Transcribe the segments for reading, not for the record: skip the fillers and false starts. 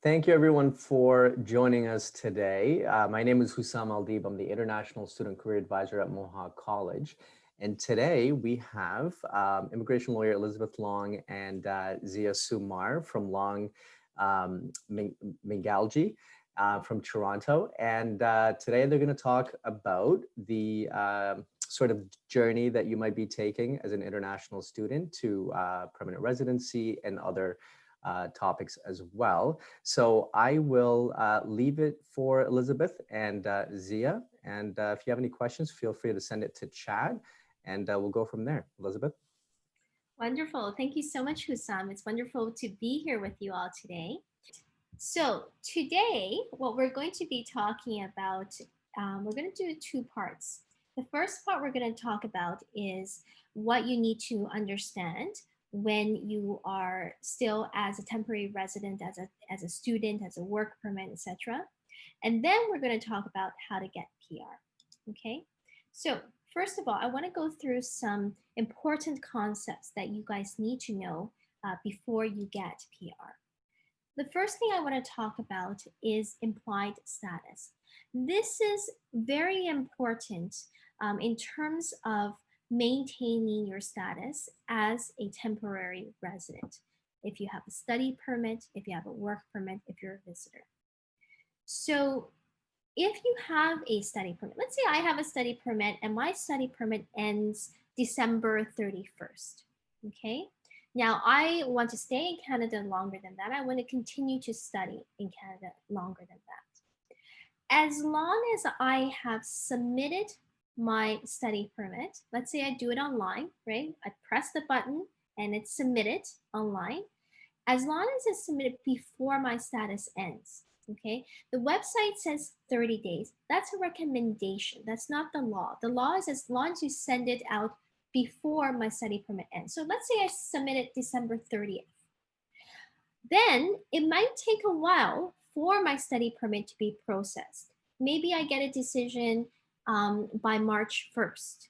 Thank you everyone for joining us today. My name is Hussam Aldeeb. I'm the International Student Career Advisor at Mohawk College. And today we have immigration lawyer Elizabeth Long and Zia Sumar from Long Mingalji from Toronto. And today they're going to talk about the sort of journey that you might be taking as an international student to permanent residency and other topics as well. So I will leave it for Elizabeth and Zia. And if you have any questions, feel free to send it to chat and we'll go from there. Elizabeth? Wonderful. Thank you so much, Hussam. It's wonderful to be here with you all today. So today, what we're going to be talking about, we're going to do two parts. The first part we're going to talk about is what you need to understand when you are still as a temporary resident, as a student, as a work permit, etc. And then we're going to talk about how to get PR. Okay, so first of all, I want to go through some important concepts that you guys need to know before you get PR. The first thing I want to talk about is implied status. This is very important in terms of maintaining your status as a temporary resident. If you have a study permit, if you have a work permit, if you're a visitor. So if you have a study permit, let's say I have a study permit and my study permit ends December 31st, okay? Now I want to stay in Canada longer than that. I want to continue to study in Canada longer than that. As long as I have submitted my study permit, let's say I do it online, right? I press the button and it's submitted online. As long as it's submitted before my status ends, okay? The website says 30 days. That's a recommendation. That's not the law. The law is as long as you send it out before my study permit ends. So let's say I submit it December 30th. Then it might take a while for my study permit to be processed. Maybe I get a decision by March 1st.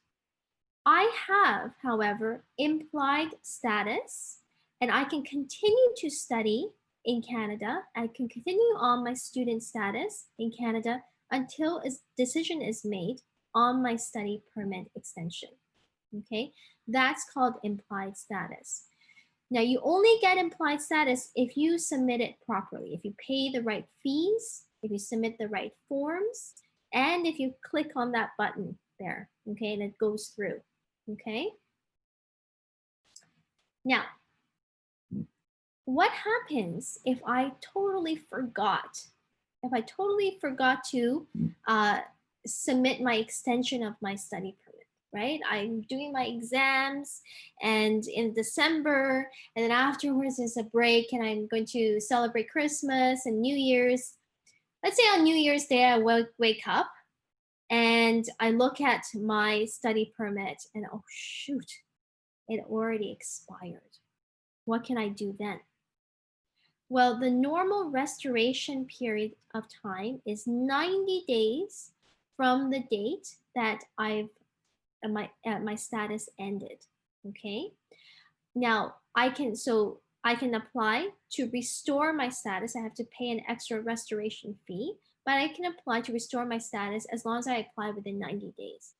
I have, however, implied status and I can continue to study in Canada. I can continue on my student status in Canada until a decision is made on my study permit extension. Okay, that's called implied status. Now you only get implied status if you submit it properly, if you pay the right fees, if you submit the right forms, and if you click on that button there, okay, and it goes through, okay? Now, what happens if I totally forgot? If I totally forgot to submit my extension of my study permit, right? I'm doing my exams and in December, and then afterwards is a break and I'm going to celebrate Christmas and New Year's. Let's say on New Year's Day, I wake up and I look at my study permit and oh shoot, it already expired. What can I do then? Well, the normal restoration period of time is 90 days from the date that my status ended. Okay. Now I can apply to restore my status. I have to pay an extra restoration fee, but I can apply to restore my status as long as I apply within 90 days.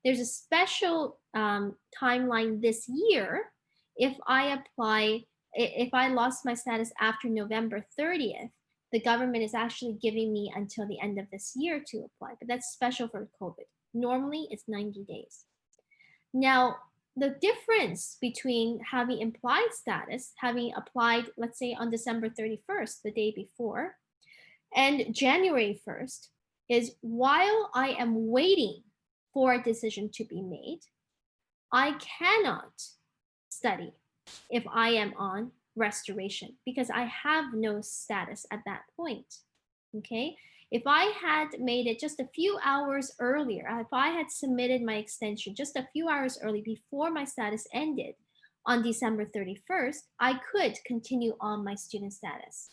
There's a special timeline this year. If I lost my status after November 30th, the government is actually giving me until the end of this year to apply, but that's special for COVID. Normally it's 90 days. Now, the difference between having implied status, having applied, let's say on December 31st, the day before, and January 1st, is while I am waiting for a decision to be made, I cannot study if I am on restoration because I have no status at that point. Okay, if I had made it just a few hours earlier, if I had submitted my extension just a few hours early before my status ended on December 31st, I could continue on my student status.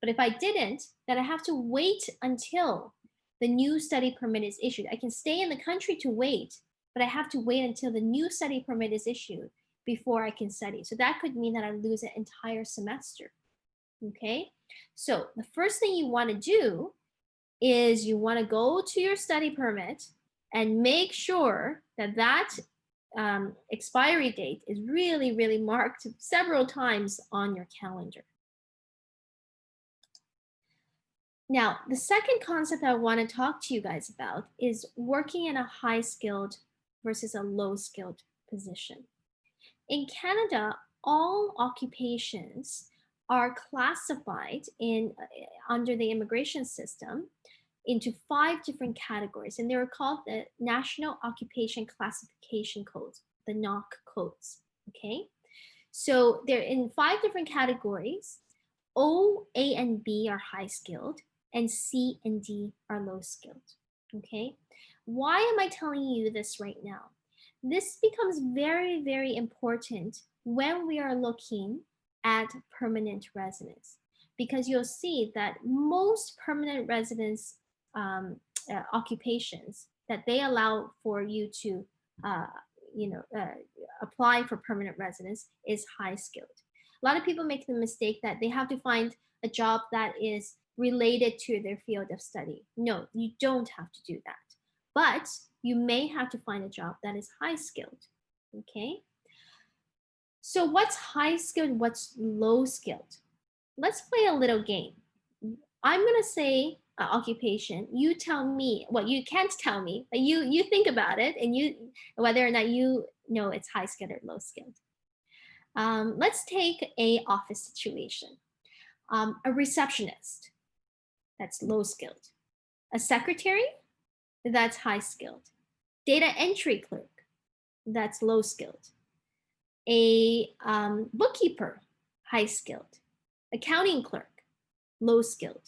But if I didn't, then I have to wait until the new study permit is issued. I can stay in the country to wait, but I have to wait until the new study permit is issued before I can study. So that could mean that I lose an entire semester. Okay, so the first thing you want to do is you want to go to your study permit and make sure that expiry date is really, really marked several times on your calendar. Now, the second concept I want to talk to you guys about is working in a high skilled versus a low skilled position. In Canada, all occupations are classified under the immigration system into 5 different categories, and they're called the National Occupation Classification Codes, the NOC codes. Okay, so they're in 5 different categories. O, A, and B are high skilled, and C and D are low skilled. Okay, why am I telling you this right now? This becomes very, very important when we are looking at permanent residence, because you'll see that most permanent residence um, occupations that they allow for you to uh, apply for permanent residence is high skilled. A lot of people make the mistake that they have to find a job that is related to their field of study. No, you don't have to do that. But you may have to find a job that is high skilled. Okay. So what's high skilled? What's low skilled? Let's play a little game. I'm going to say occupation. You tell me, well, you can't tell me, but you think about it and whether or not you know it's high skilled or low skilled. Let's take a office situation. A receptionist, that's low skilled. A secretary, that's high skilled. Data entry clerk, that's low skilled. A bookkeeper, high skilled. Accounting clerk, low skilled.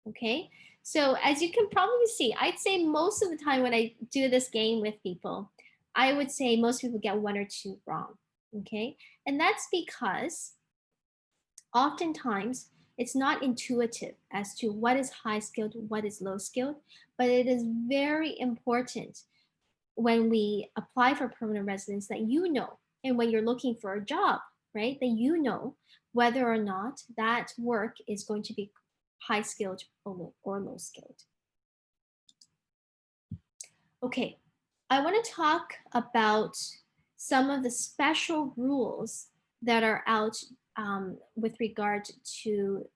Okay, so as you can probably see, I'd say most of the time when I do this game with people, I would say most people get 1 or 2 wrong. Okay, and that's because oftentimes it's not intuitive as to what is high skilled, what is low skilled, but it is very important when we apply for permanent residence that you know, and when you're looking for a job, right, that you know whether or not that work is going to be high skilled or low skilled. Okay, I want to talk about some of the special rules that are out with regard to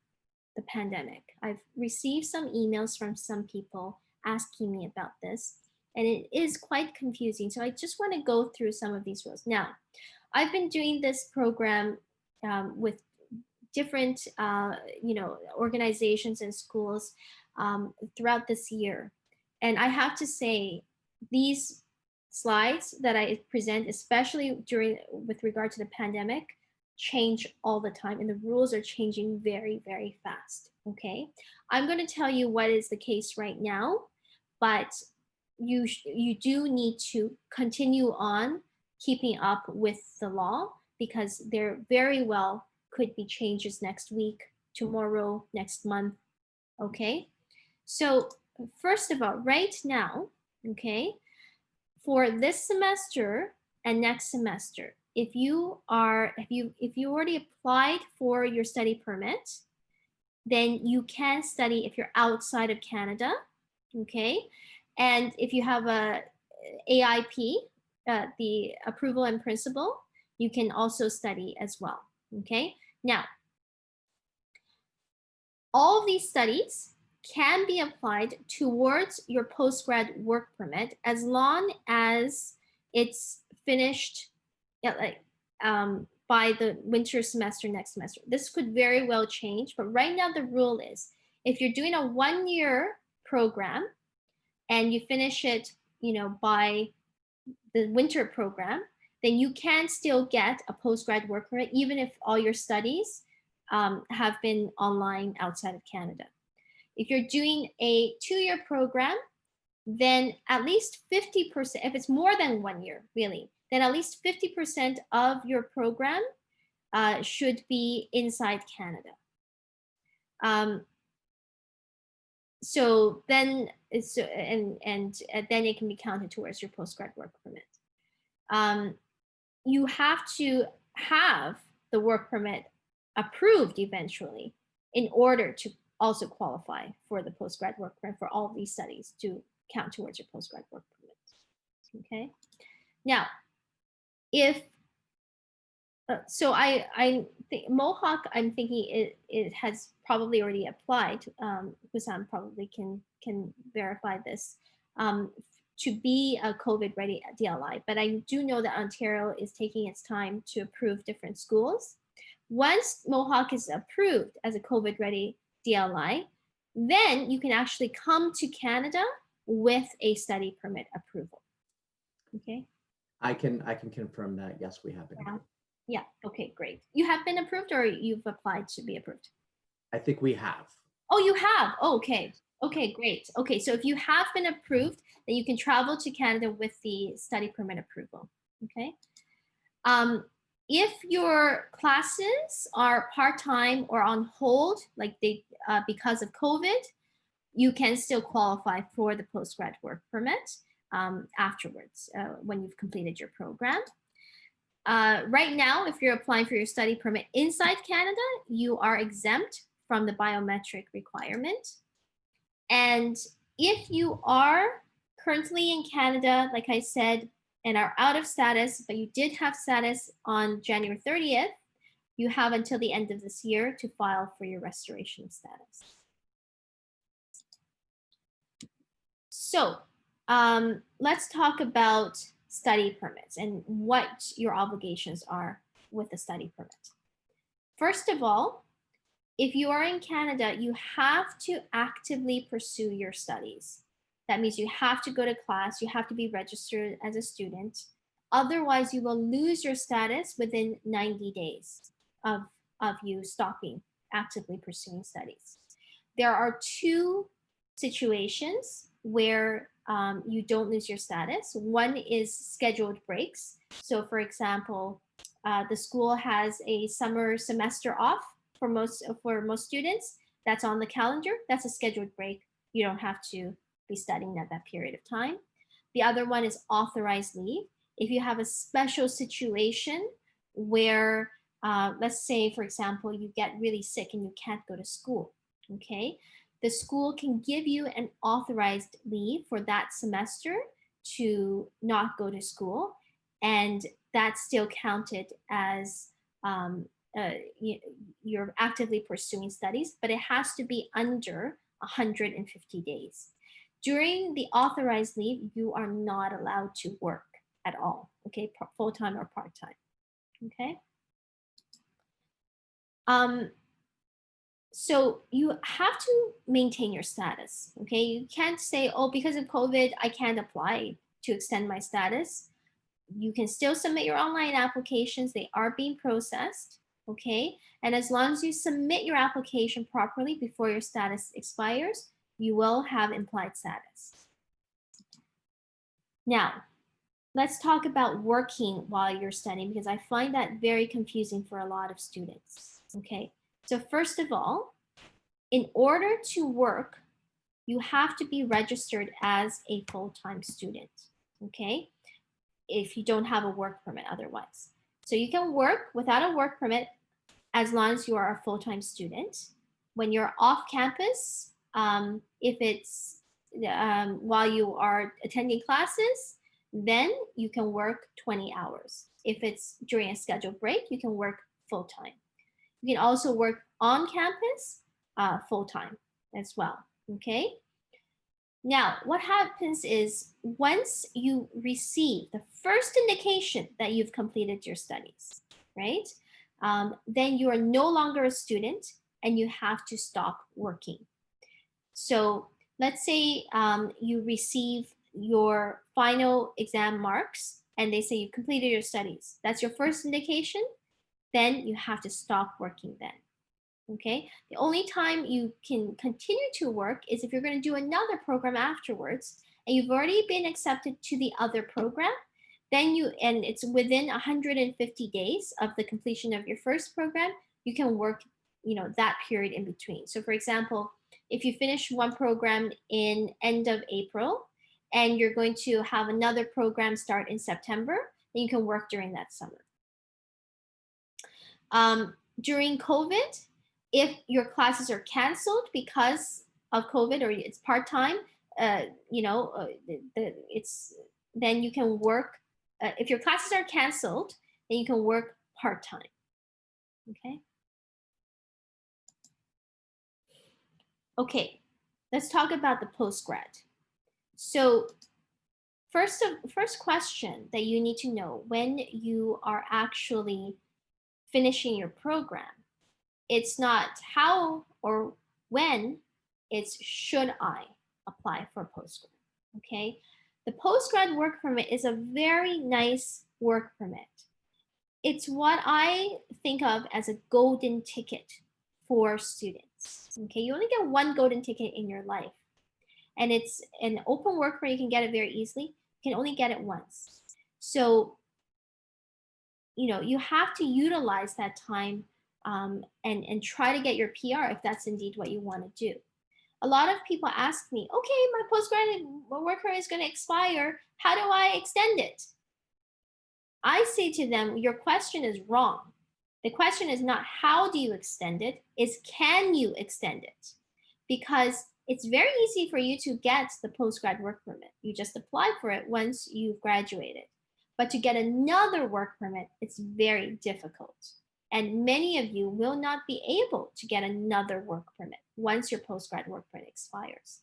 the pandemic. I've received some emails from some people asking me about this, and it is quite confusing. So I just want to go through some of these rules. Now, I've been doing this program with different organizations and schools throughout this year. And I have to say, these slides that I present, especially with regard to the pandemic, change all the time, and the rules are changing very, very fast. Okay, I'm going to tell you what is the case right now, but you do need to continue on keeping up with the law, because there very well could be changes next week, tomorrow, next month. Okay, so first of all, right now, okay, for this semester and next semester, if you already applied for your study permit, then you can study if you're outside of Canada. Okay, and if you have a AIP, the approval in principle, you can also study as well. Okay, now all of these studies can be applied towards your post-grad work permit as long as it's finished by the winter semester next semester. This could very well change, but right now the rule is if you're doing a 1-year program and you finish it, by the winter program, then you can still get a post-grad work permit even if all your studies have been online outside of Canada. If you're doing a 2-year program, then at least 50%, if it's more than 1 year, really, then at least 50% of your program should be inside Canada. So then then it can be counted towards your postgrad work permit. You have to have the work permit approved eventually in order to also qualify for the postgrad work permit for all of these studies to count towards your postgrad work permit. Okay. Now, if so I think Mohawk, I'm thinking it has probably already applied. Hussam probably can verify this, to be a COVID ready DLI. But I do know that Ontario is taking its time to approve different schools. Once Mohawk is approved as a COVID ready DLI, then you can actually come to Canada with a study permit approval. Okay. I can confirm that. Yes, we have been. Yeah. Yeah. Okay, great. You have been approved or you've applied to be approved? I think we have. Oh, you have. Oh, okay. Okay, great. Okay, so if you have been approved, then you can travel to Canada with the study permit approval. Okay. If your classes are part-time or on hold, like they because of COVID, you can still qualify for the postgrad work permit afterwards when you've completed your program. Right now, if you're applying for your study permit inside Canada, you are exempt from the biometric requirement. And if you are currently in Canada, like I said, and are out of status, but you did have status on January 30th, you have until the end of this year to file for your restoration of status. So let's talk about study permits and what your obligations are with the study permit. First of all, if you are in Canada, you have to actively pursue your studies. That means you have to go to class, you have to be registered as a student. Otherwise, you will lose your status within 90 days of you stopping actively pursuing studies. There are two situations where you don't lose your status. One is scheduled breaks. So for example, the school has a summer semester off for most students. That's on the calendar. That's a scheduled break. You don't have to be studying at that period of time. The other one is authorized leave. If you have a special situation where, let's say, for example, you get really sick and you can't go to school, okay? The school can give you an authorized leave for that semester to not go to school, and that's still counted as you're actively pursuing studies, but it has to be under 150 days. During the authorized leave, you are not allowed to work at all, okay, full-time or part-time, okay? So you have to maintain your status, okay? You can't say, oh, because of COVID, I can't apply to extend my status. You can still submit your online applications. They are being processed, okay? And as long as you submit your application properly before your status expires, you will have implied status. Now, let's talk about working while you're studying, because I find that very confusing for a lot of students, okay? So first of all, in order to work, you have to be registered as a full-time student, okay? If you don't have a work permit otherwise. So you can work without a work permit as long as you are a full-time student. When you're off campus, if it's while you are attending classes, then you can work 20 hours. If it's during a scheduled break, you can work full-time. You can also work on campus full-time as well, okay? Now, what happens is once you receive the first indication that you've completed your studies, right? Then you are no longer a student and you have to stop working. So let's say you receive your final exam marks and they say you completed your studies. That's your first indication. Then you have to stop working then. Okay, the only time you can continue to work is if you're going to do another program afterwards and you've already been accepted to the other program, then and it's within 150 days of the completion of your first program, you can work, that period in between. So for example, if you finish one program in end of April and you're going to have another program start in September, then you can work during that summer. during COVID, if your classes are canceled because of COVID or it's part-time, it's then you can work. If your classes are canceled, then you can work part-time. Okay. Okay, let's talk about the post-grad. So first question that you need to know when you are actually finishing your program, it's not how or when, it's should I apply for postgrad. Okay, the postgrad work permit is a very nice work permit. It's what I think of as a golden ticket for students. Okay, you only get one golden ticket in your life, and it's an open work where you can get it very easily. You can only get it once. So, you have to utilize that time and try to get your PR if that's indeed what you want to do. A lot of people ask me, okay, my postgraduate work permit is going to expire. How do I extend it? I say to them, your question is wrong. The question is not how do you extend it, is can you extend it? Because it's very easy for you to get the postgrad work permit. You just apply for it once you've graduated. But to get another work permit, it's very difficult. And many of you will not be able to get another work permit once your postgrad work permit expires.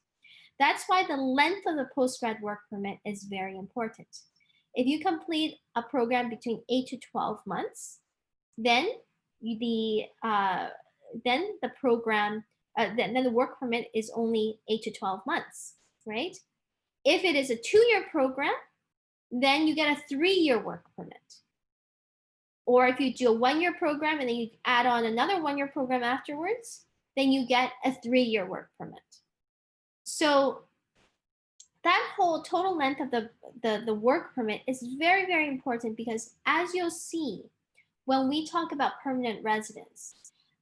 That's why the length of the postgrad work permit is very important. If you complete a program between 8 to 12 months, then the program, then the work permit is only 8 to 12 months, right? If it is a 2-year program, then you get a 3-year work permit. Or if you do a 1-year program and then you add on another 1-year program afterwards, then you get a 3-year work permit. So that whole total length of the work permit is very, very important because as you'll see, when we talk about permanent residence,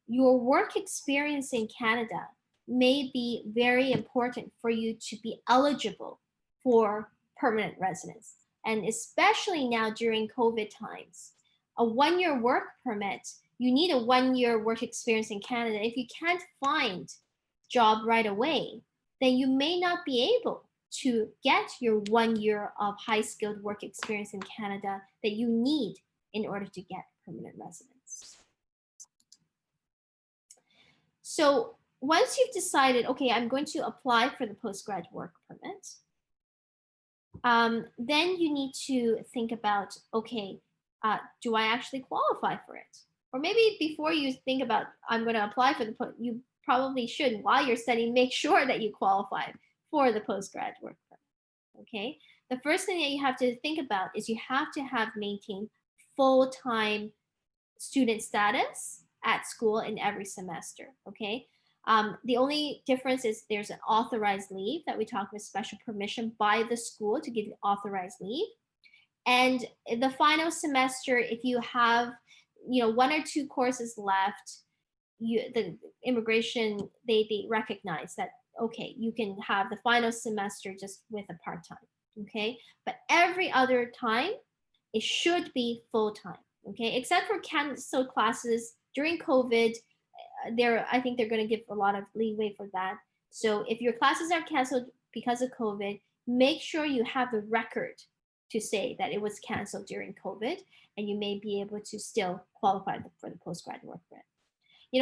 your work experience in Canada may be very important for you to be eligible for permanent residence. And especially now during COVID times, a 1-year work permit, you need a 1-year work experience in Canada. If you can't find job right away, then you may not be able to get your 1 year of high skilled work experience in Canada that you need in order to get permanent residence. So once you've decided, okay, I'm going to apply for the postgrad work permit, then you need to think about, okay, do I actually qualify for it? Or maybe before you think about, I'm going to apply for you probably should, while you're studying, make sure that you qualify for the postgrad work permit. Okay, the first thing that you have to think about is you have to have maintained full-time student status at school in every semester. Okay, the only difference is there's an authorized leave that we talk about, special permission by the school to give you authorized leave. And the final semester, if you have 1 or 2 courses left, the immigration, they recognize that, okay, you can have the final semester just with a part-time. Okay, but every other time it should be full-time. Okay, except for canceled classes during COVID, I think they're going to give a lot of leeway for that. So if your classes are canceled because of COVID, make sure you have the record to say that it was canceled during COVID, and you may be able to still qualify for the postgrad work permit.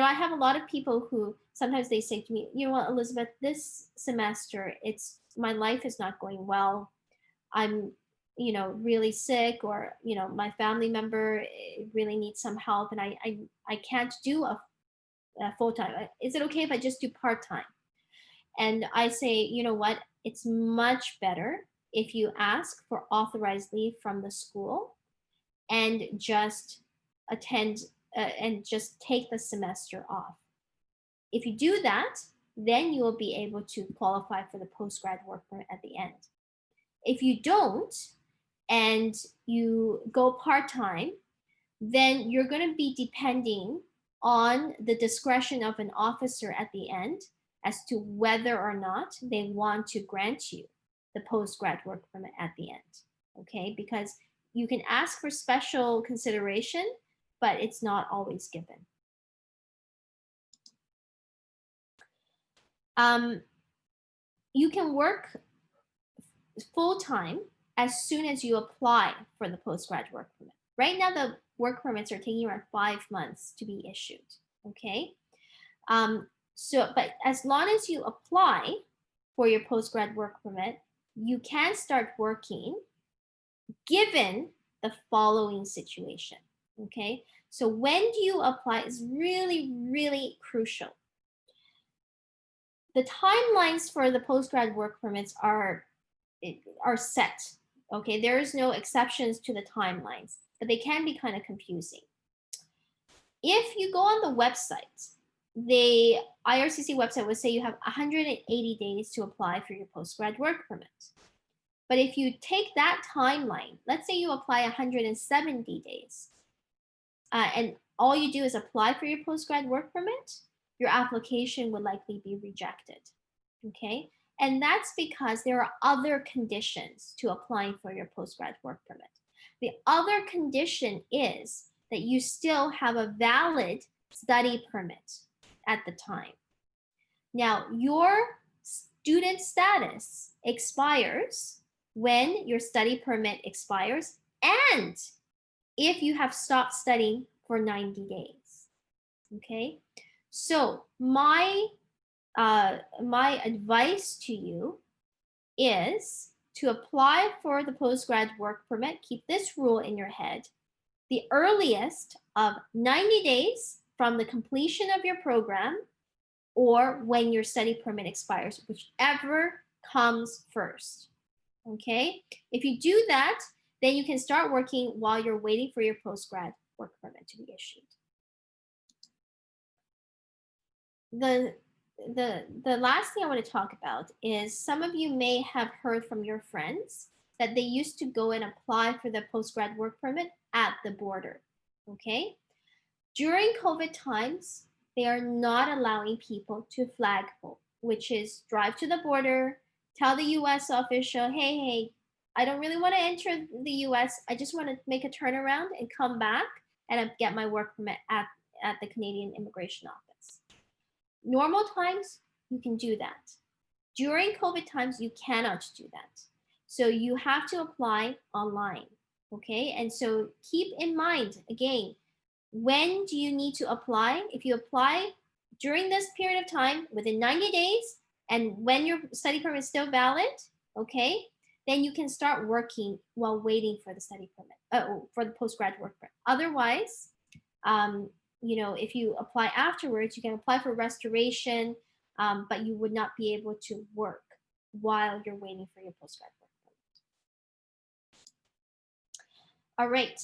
I have a lot of people who sometimes they say to me, you know what, Elizabeth, this semester, my life is not going well. I'm, really sick, or, my family member really needs some help, and I can't do a full-time. Is it okay if I just do part-time? And I say, you know what, it's much better if you ask for authorized leave from the school and just attend and just take the semester off. If you do that, then you will be able to qualify for the postgrad work permit at the end. If you don't, and you go part-time, then you're going to be depending on the discretion of an officer at the end as to whether or not they want to grant you the postgrad work permit at the end. Okay, because you can ask for special consideration, but it's not always given. You can work full-time as soon as you apply for the postgrad work permit. Right now, the work permits are taking around 5 months to be issued, okay? But as long as you apply for your postgrad work permit, you can start working given the following situation, okay? So when do you apply is really, really crucial. The timelines for the postgrad work permits are set, okay? There is no exceptions to the timelines, but they can be kind of confusing. If you go on the website, the IRCC website would say you have 180 days to apply for your postgrad work permit. But if you take that timeline, let's say you apply 170 days, and all you do is apply for your postgrad work permit, your application would likely be rejected, okay? And that's because there are other conditions to applying for your postgrad work permit. The other condition is that you still have a valid study permit at the time. Now, your student status expires when your study permit expires and if you have stopped studying for 90 days, okay? So my advice to you is to apply for the postgrad work permit. Keep this rule in your head. The earliest of 90 days from the completion of your program or when your study permit expires, whichever comes first, okay? If you do that, then you can start working while you're waiting for your postgrad work permit to be issued. The last thing I want to talk about is some of you may have heard from your friends that they used to go and apply for the postgrad work permit at the border, okay? During COVID times, they are not allowing people to flagpole, which is drive to the border, tell the US official, hey, I don't really want to enter the US. I just want to make a turnaround and come back and get my work permit at the Canadian Immigration Office. Normal times, you can do that. During COVID times, you cannot do that. So you have to apply online, okay? And so keep in mind, again, when do you need to apply? If you apply during this period of time, within 90 days, and when your study permit is still valid, okay, then you can start working while waiting for the study permit, for the postgrad work permit. Otherwise, if you apply afterwards, you can apply for restoration, but you would not be able to work while you're waiting for your postgrad work permit. All right.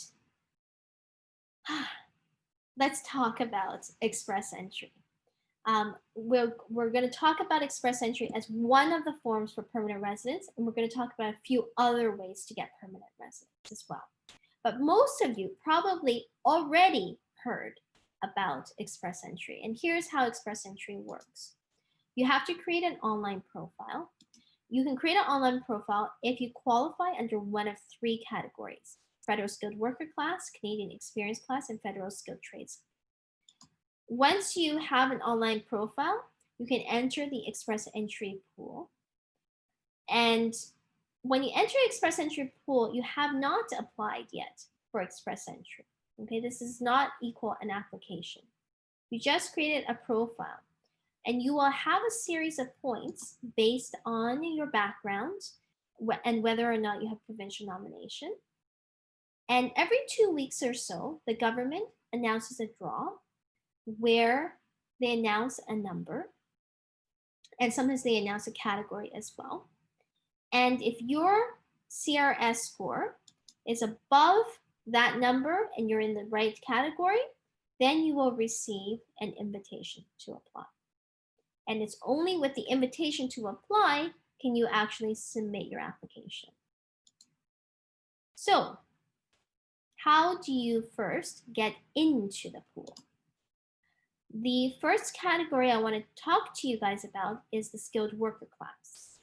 Let's talk about express entry. We're going to talk about express entry as one of the forms for permanent residence, and we're going to talk about a few other ways to get permanent residence as well. But most of you probably already heard about express entry, and here's how express entry works. You have to create an online profile. You can create an online profile if you qualify under one of 3 categories: Federal Skilled Worker Class, Canadian Experience Class, and Federal Skilled Trades. Once you have an online profile, you can enter the express entry pool. And when you enter express entry pool, you have not applied yet for express entry. Okay, this does not equal an application. You just created a profile, and you will have a series of points based on your background and whether or not you have provincial nomination. And every 2 weeks or so, the government announces a draw where they announce a number, and sometimes they announce a category as well. And if your CRS score is above that number and you're in the right category, then you will receive an invitation to apply. And it's only with the invitation to apply can you actually submit your application. So, how do you first get into the pool? The first category I want to talk to you guys about is the skilled worker class.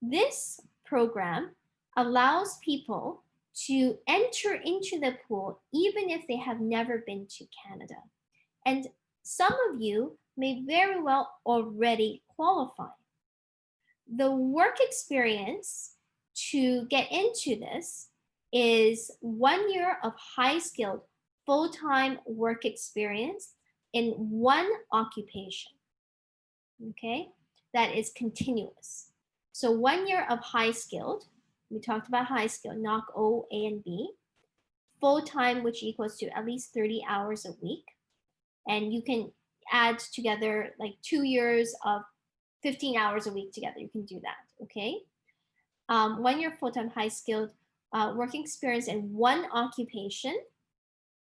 This program allows people to enter into the pool even if they have never been to Canada. And some of you may very well already qualify. The work experience to get into this is 1 year of high-skilled full-time work experience in one occupation, okay, that is continuous. So 1 year of high-skilled, we talked about high-skilled, knock O, A, and B, full-time, which equals to at least 30 hours a week, and you can add together like 2 years of 15 hours a week together. You can do that, okay? 1 year full-time high-skilled working experience in one occupation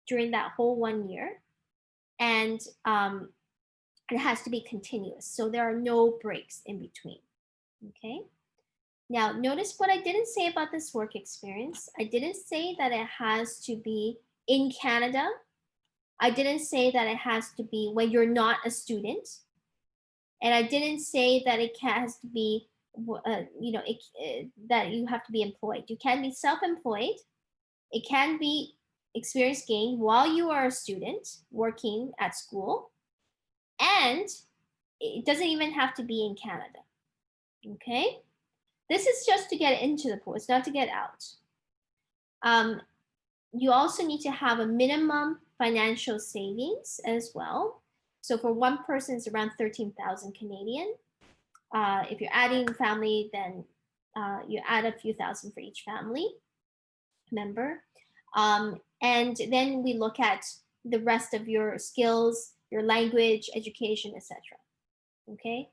during that whole 1 year, and it has to be continuous, so there are no breaks in between, okay? Now, notice what I didn't say about this work experience. I didn't say that it has to be in Canada. I didn't say that it has to be when you're not a student. And I didn't say that it has to be, that you have to be employed. You can be self-employed. It can be experience gained while you are a student working at school. And it doesn't even have to be in Canada, okay? This is just to get into the pool. It's not to get out. You also need to have a minimum financial savings as well. So for one person, it's around 13,000 Canadian. If you're adding family, then you add a few thousand for each family member. And then we look at the rest of your skills, your language, education, etc. Okay.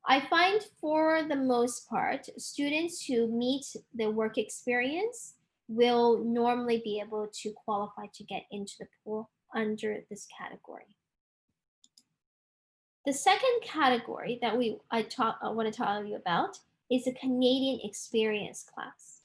I find for the most part, students who meet the work experience will normally be able to qualify to get into the pool under this category. The second category that I want to tell you about is the Canadian experience class.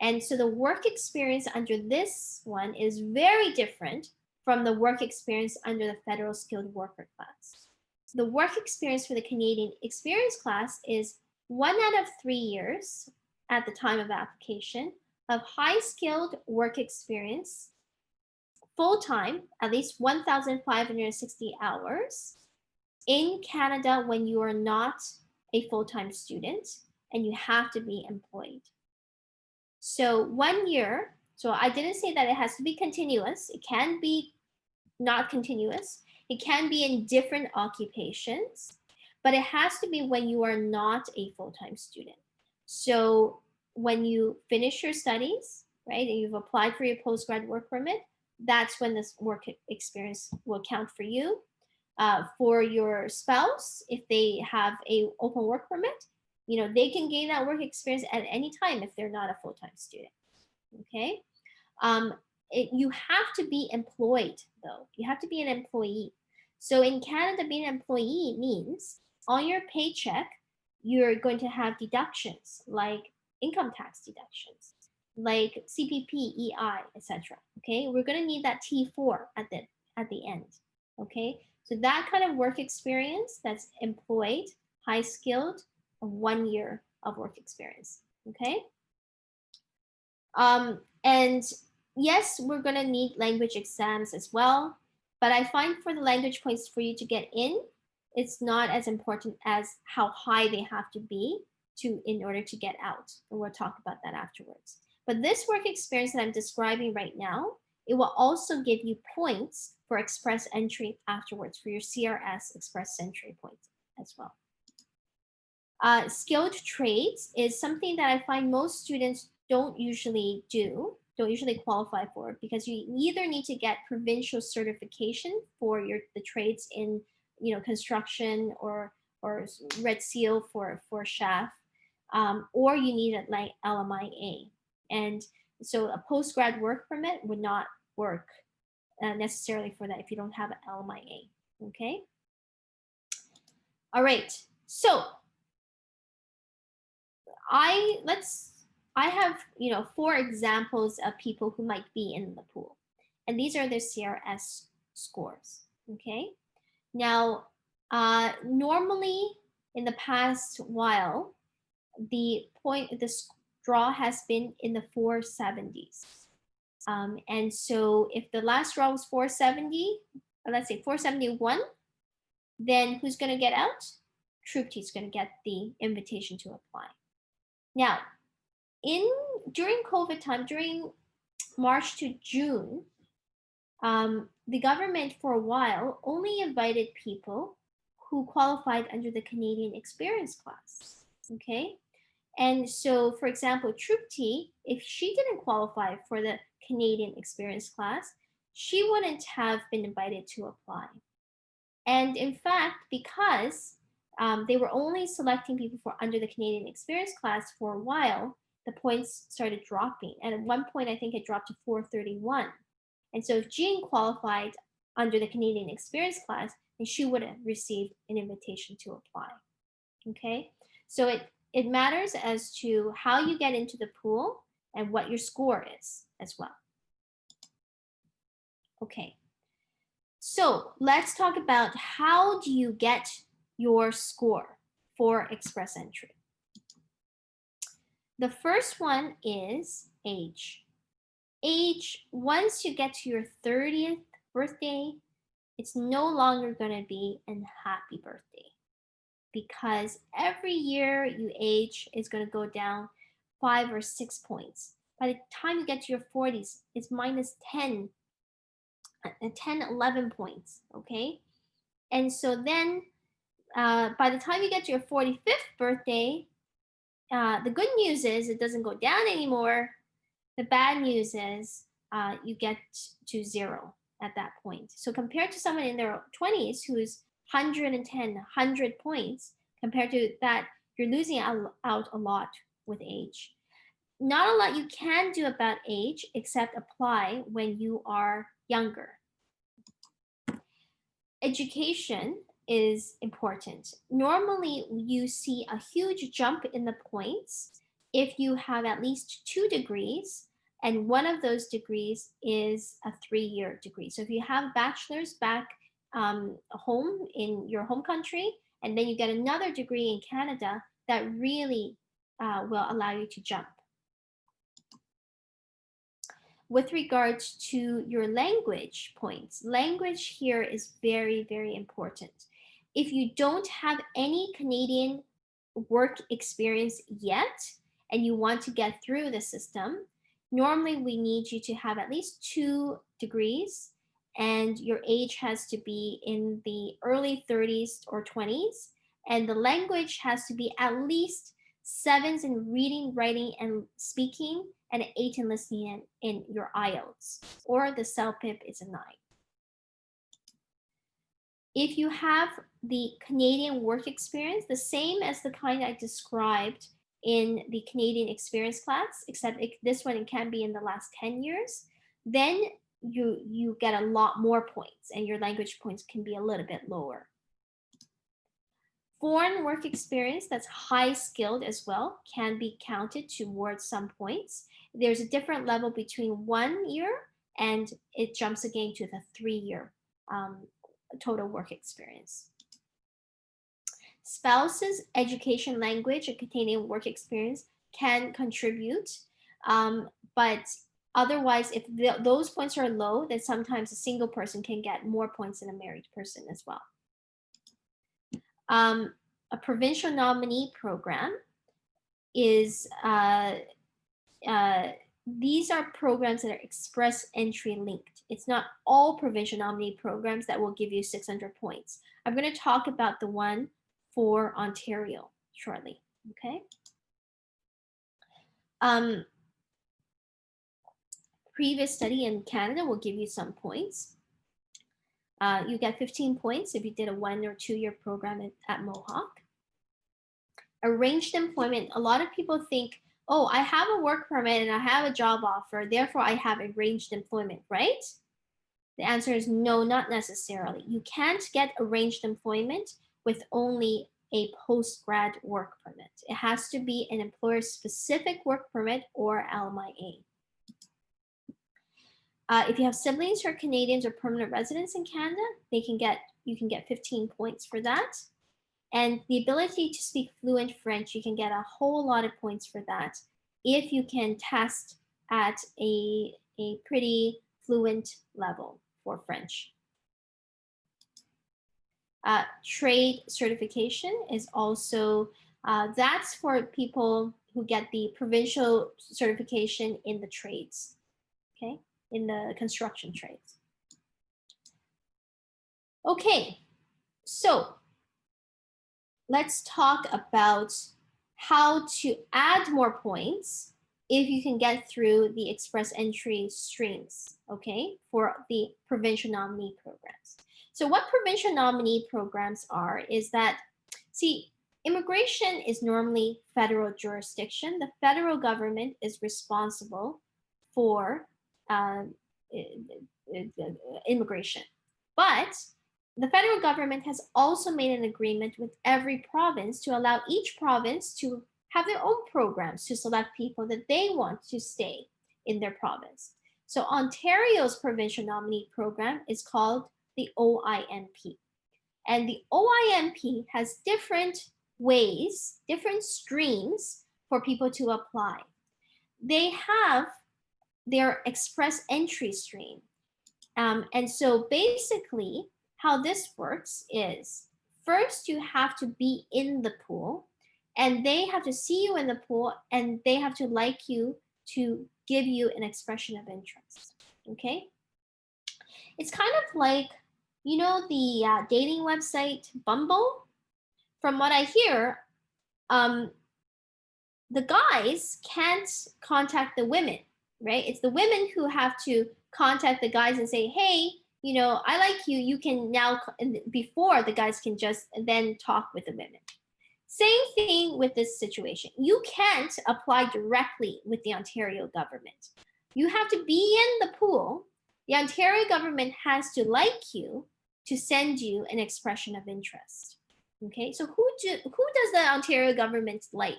And so the work experience under this one is very different from the work experience under the federal skilled worker class. The work experience for the Canadian experience class is 1 out of 3 years at the time of application of high skilled work experience, full-time, at least 1,560 hours in Canada when you are not a full-time student and you have to be employed. So 1 year, so I didn't say that it has to be continuous. It can be not continuous. It can be in different occupations, but it has to be when you are not a full-time student. So when you finish your studies, right, and you've applied for your post-grad work permit, that's when this work experience will count for you. For your spouse, if they have a open work permit, they can gain that work experience at any time if they're not a full-time student, okay? You have to be employed though. You have to be an employee. So in Canada, being an employee means on your paycheck, you're going to have deductions like income tax deductions, like CPP, EI, etc. Okay, we're going to need that T4 at the end. Okay, so that kind of work experience that's employed, high skilled, 1 year of work experience. Okay, and yes, we're going to need language exams as well, but I find for the language points for you to get in, it's not as important as how high they have to be in order to get out. And we'll talk about that afterwards. But this work experience that I'm describing right now, it will also give you points for express entry afterwards for your CRS express entry points as well. Skilled trades is something that I find most students don't usually qualify for, because you either need to get provincial certification for the trades in construction or Red Seal for chef, or you need a like LMIA. And so a post-grad work permit would not work necessarily for that if you don't have an LMIA. Okay. All right. So I have 4 examples of people who might be in the pool, and these are their CRS scores. Okay. Now, normally in the past while, the draw has been in the 470s. And so if the last draw was 470, let's say 471, then who's going to get out? Troop T is going to get the invitation to apply. Now, during COVID time, during March to June, the government for a while only invited people who qualified under the Canadian Experience class. Okay, and so, for example, Troop T, if she didn't qualify for the Canadian Experience class, she wouldn't have been invited to apply. And in fact, because they were only selecting people for under the Canadian Experience class for a while, the points started dropping. And at one point, I think it dropped to 431. And so if Jean qualified under the Canadian Experience class, then she would have received an invitation to apply. Okay, so it matters as to how you get into the pool and what your score is as well. Okay, so let's talk about how do you get your score for express entry. The first one is age. Age, once you get to your 30th birthday, it's no longer going to be a happy birthday, because every year you age is going to go down 5 or 6 points. By the time you get to your 40s, it's minus 10, 11 points, okay? And so then by the time you get to your 45th birthday, the good news is it doesn't go down anymore. The bad news is you get to 0 at that point. So compared to someone in their 20s who's 110, 100 points, compared to that, you're losing out a lot with age. Not a lot you can do about age except apply when you are younger. Education is important. Normally, you see a huge jump in the points if you have at least 2 degrees, and one of those degrees is a 3-year degree. So if you have a bachelor's back home in your home country, and then you get another degree in Canada, that really will allow you to jump. With regards to your language points, language here is very, very important. If you don't have any Canadian work experience yet, and you want to get through the system, normally we need you to have at least 2 degrees, and your age has to be in the early 30s or 20s, and the language has to be at least 7s in reading, writing, and speaking, and an 8 in listening in your IELTS, or the CELPIP is a 9. If you have the Canadian work experience, the same as the kind I described in the Canadian experience class, except this one it can be in the last 10 years, then you get a lot more points, and your language points can be a little bit lower. Foreign work experience that's high skilled as well can be counted towards some points. There's a different level between 1 year, and it jumps again to the 3-year total work experience. Spouses, education, language, and Canadian work experience can contribute, but otherwise, if those points are low, then sometimes a single person can get more points than a married person as well. A provincial nominee program is, these are programs that are express entry linked. It's not all provincial nominee programs that will give you 600 points. I'm going to talk about the one for Ontario shortly, okay? Previous study in Canada will give you some points. You get 15 points if you did a 1 or 2 year program at Mohawk. Arranged employment, a lot of people think, oh, I have a work permit and I have a job offer, therefore I have arranged employment, right? The answer is no, not necessarily. You can't get arranged employment with only a post-grad work permit. It has to be an employer-specific work permit or LMIA. If you have siblings who are Canadians or permanent residents in Canada, you can get 15 points for that. And the ability to speak fluent French, you can get a whole lot of points for that if you can test at a pretty fluent level for French. Trade certification is also, that's for people who get the provincial certification in the trades, okay, in the construction trades. Okay, so let's talk about how to add more points if you can get through the express entry streams, okay, for the provincial nominee programs. So what provincial nominee programs are is that, see, immigration is normally federal jurisdiction. The federal government is responsible for immigration. But the federal government has also made an agreement with every province to allow each province to have their own programs to select people that they want to stay in their province. So Ontario's provincial nominee program is called the OINP. And the OINP has different ways, different streams for people to apply. They have their express entry stream. And so basically, how this works is first you have to be in the pool, and they have to see you in the pool, and they have to like you to give you an expression of interest. Okay? It's kind of like, you know, the dating website Bumble. From what I hear, the guys can't contact the women, right? It's the women who have to contact the guys and say, hey, you know, I like you. You can now, before the guys can just then talk with the women. Same thing with this situation. You can't apply directly with the Ontario government. You have to be in the pool. The Ontario government has to like you to send you an expression of interest. Okay, so who does the Ontario government like?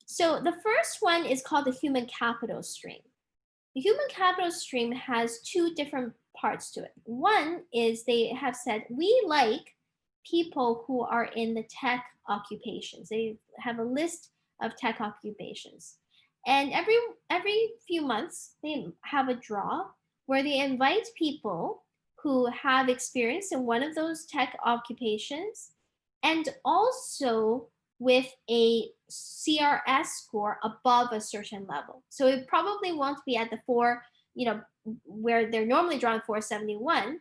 So the first one is called the human capital stream. The human capital stream has two different parts to it. One is they have said, we like people who are in the tech occupations. They have a list of tech occupations. And every few months, they have a draw where they invite people who have experience in one of those tech occupations, and also with a CRS score above a certain level. So it probably won't be at the 4, you know, where they're normally drawing 471.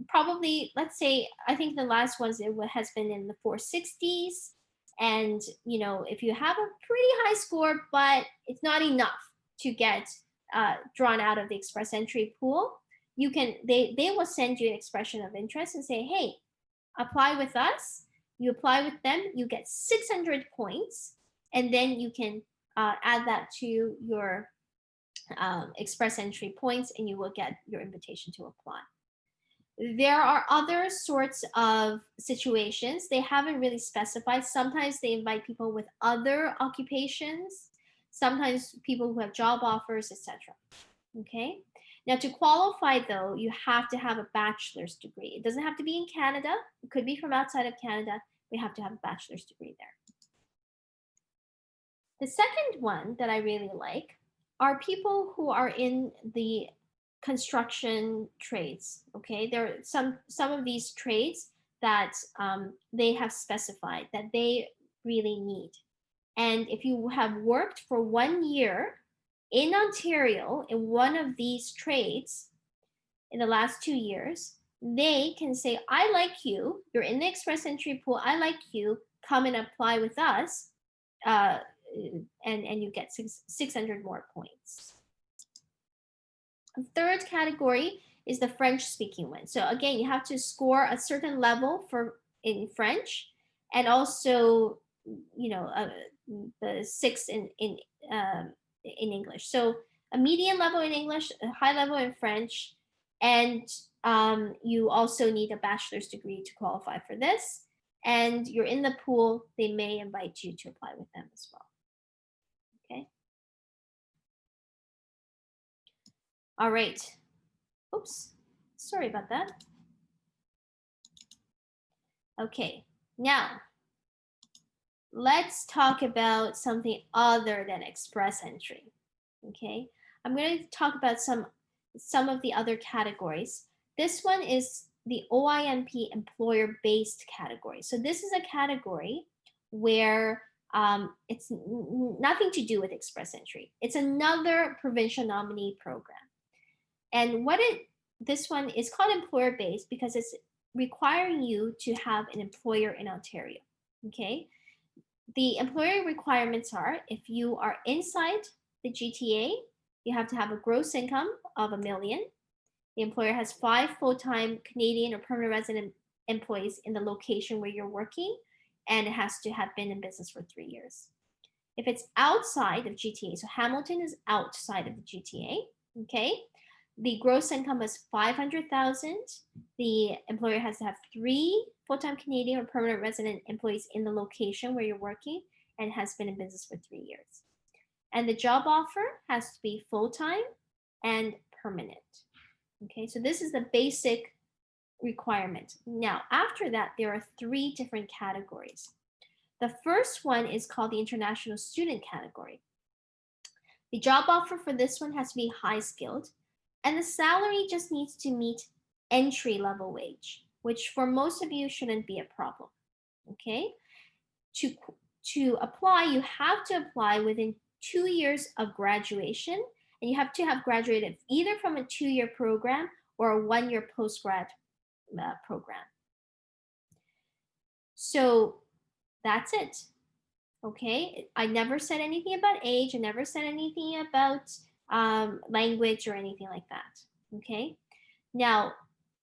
Probably, let's say, I think the last ones it has been in the 460s. And, you know, if you have a pretty high score, but it's not enough to get drawn out of the express entry pool, you can, they will send you an expression of interest and say, hey, apply with us. You apply with them, you get 600 points, and then you can add that to your express entry points, and you will get your invitation to apply. There are other sorts of situations. They haven't really specified. Sometimes they invite people with other occupations, sometimes people who have job offers, etc. Okay? Now, to qualify, though, you have to have a bachelor's degree. It doesn't have to be in Canada. It could be from outside of Canada. We have to have a bachelor's degree there. The second one that I really like are people who are in the construction trades. Okay, there are some of these trades that they have specified that they really need. And if you have worked for 1 year in Ontario in one of these trades in the last 2 years, they can say, I like you, you're in the express entry pool, I like you, come and apply with us, and you get 600 more points. The third category is the French-speaking one. So again, you have to score a certain level in French, and also, you know, the 6 in English. So a median level in English, a high level in French, and you also need a bachelor's degree to qualify for this. And you're in the pool, they may invite you to apply with them as well. Okay. All right. Oops, sorry about that. Okay, now let's talk about something other than express entry. Okay, I'm going to talk about some of the other categories. This one is the OINP employer-based category. So this is a category where it's nothing to do with express entry. It's another provincial nominee program. And this one is called employer-based because it's requiring you to have an employer in Ontario, okay? The employer requirements are, if you are inside the GTA, you have to have a gross income of $1 million. The employer has 5 full-time Canadian or permanent resident employees in the location where you're working, and it has to have been in business for 3 years. If it's outside of GTA, so Hamilton is outside of the GTA, okay? The gross income is $500,000. The employer has to have 3 full-time Canadian or permanent resident employees in the location where you're working and has been in business for 3 years. And the job offer has to be full-time and permanent. Okay, so this is the basic requirement. Now, after that, there are 3 different categories. The first one is called the international student category. The job offer for this one has to be high skilled, and the salary just needs to meet entry level wage, which for most of you shouldn't be a problem. Okay, to apply, you have to apply within 2 years of graduation, and you have to have graduated either from a 2-year program or a 1-year post-grad program. So that's it. Okay, I never said anything about age. I never said anything about language or anything like that. Okay, now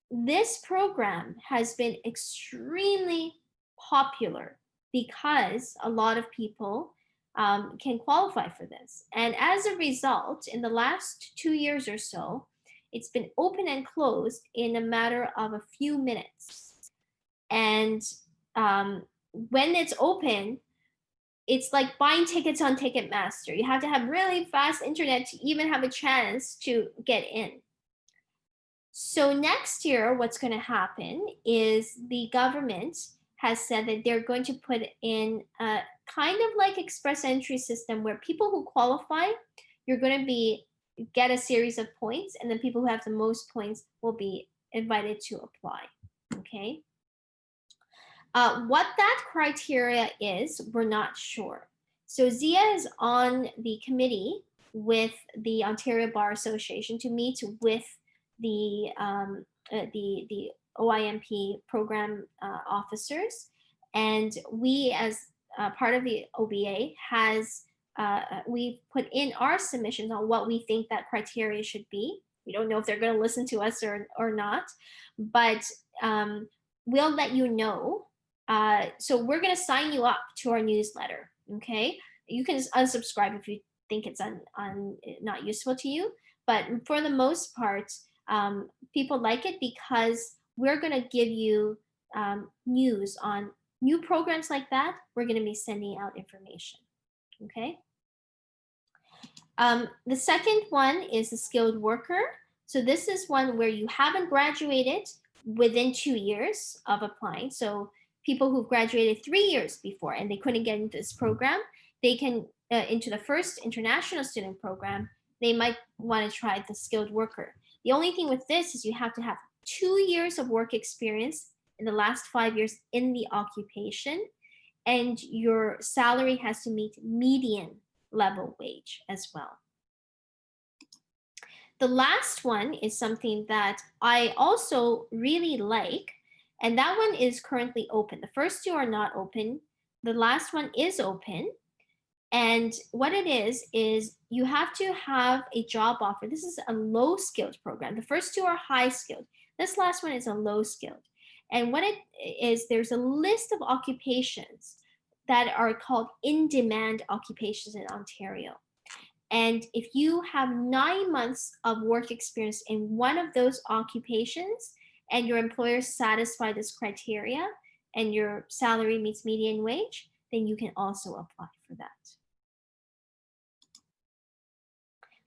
this program has been extremely popular because a lot of people can qualify for this. And as a result, in the last 2 years or so, it's been open and closed in a matter of a few minutes. And when it's open, it's like buying tickets on Ticketmaster. You have to have really fast internet to even have a chance to get in. So next year, what's going to happen is the government has said that they're going to put in a kind of like express entry system where people who qualify, you're going to get a series of points, and then people who have the most points will be invited to apply. Okay. What that criteria is, we're not sure. So Zia is on the committee with the Ontario Bar Association to meet with the OINP program officers, and we, as part of the OBA, we've put in our submissions on what we think that criteria should be. We don't know if they're going to listen to us or not, but we'll let you know. So we're going to sign you up to our newsletter. Okay, you can unsubscribe if you think it's not useful to you, but for the most part, people like it because we're going to give you news on new programs like that. We're going to be sending out information. Okay. The second one is the skilled worker. So this is one where you haven't graduated within 2 years of applying. So people who've graduated 3 years before and they couldn't get into this program, they can into the first international student program, they might want to try the skilled worker. The only thing with this is you have to have 2 years of work experience in the last 5 years in the occupation, and your salary has to meet median level wage as well. The last one is something that I also really like, and that one is currently open. The first 2 are not open. The last one is open. And what it is you have to have a job offer. This is a low skilled program. The first 2 are high skilled. This last one is a low skilled. And what it is, there's a list of occupations that are called in-demand occupations in Ontario. And if you have 9 months of work experience in one of those occupations and your employer satisfies this criteria and your salary meets median wage, then you can also apply for that.